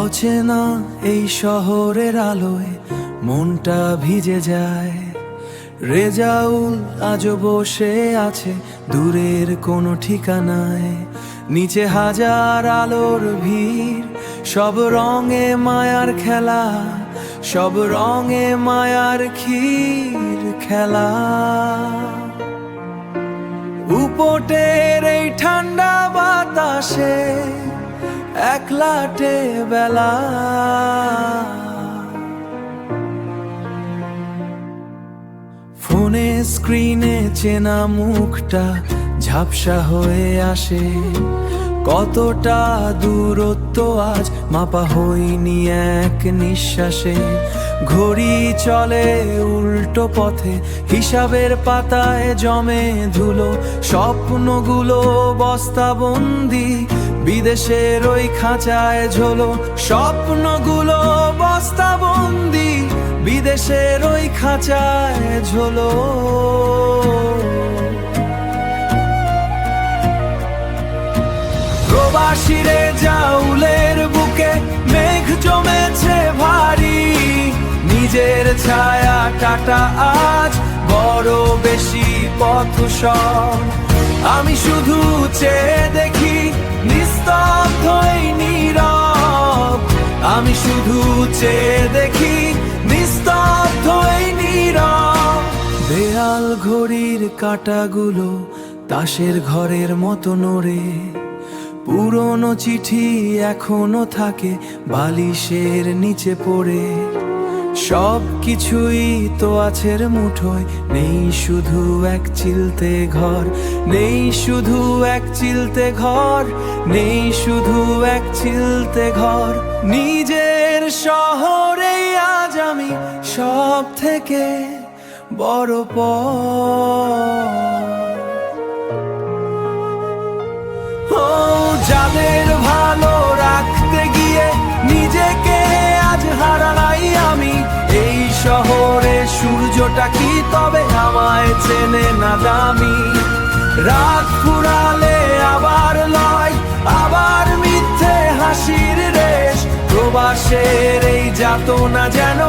অচেনা এই শহরের আলোয় মনটা ভিজে যায়। রেজাউল আজও বসে আছে দূরের কোনো ঠিকানায়। নিচে হাজার আলোর ভিড়, সব রঙে মায়ার খেলা, সব রঙে মায়ার ক্ষীর খেলা। উপটের এই ঠান্ডা বাতাসে একলাটে বেলা, ফোনে স্ক্রিনে চেনা মুখটা ঝাপসা হয়ে আসে। কতটা দূরত্ব আজ মাপা হয়নি এক নিঃশ্বাসে। ঘড়ি চলে উল্টো পথে, হিসাবের পাতায় জমে ধুলো। স্বপ্নগুলো বস্তাবন্দি বিদেশের ওই খাঁচায় ঝোলো। স্বপ্নগুলো বস্তাবন্দি বিদেশের ওই খাঁচায় ঝোলো। প্রবাসীরে জাউলের বুকে মেঘ জমেছে ভারী। নিজের ছায়া কাটা আজ বড় বেশি পথসর। আমি শুধু চেয়ে দেখি নিস্তব্ধই নীরব। আমি শুধু চেয়ে দেখি নিস্তব্ধই নীরব। দেয়াল ঘড়ির কাঁটাগুলো তাসের ঘরের মতো নড়ে। পুরনো চিঠি এখনো থাকে বালিশের নিচে পড়ে। সব কিছুই তো আছের মুঠোয়, নেই শুধু এক চিলতে ঘর। নেই শুধু এক চিলতে ঘর, নেই শুধু এক চিলতে ঘর। নিজের শহরে আজ আমি সব থেকে বড় যাদের ভালো রাখতে গিয়ে নিজেকে আজ হারাই আমি। এই শহরে সূর্যটা কি তবে আমায় চেনে না দামি। রাত ফুরালে আবার লয়, আবার মিথ্যে হাসির রেশ। প্রবাসের এই যাতনা যেন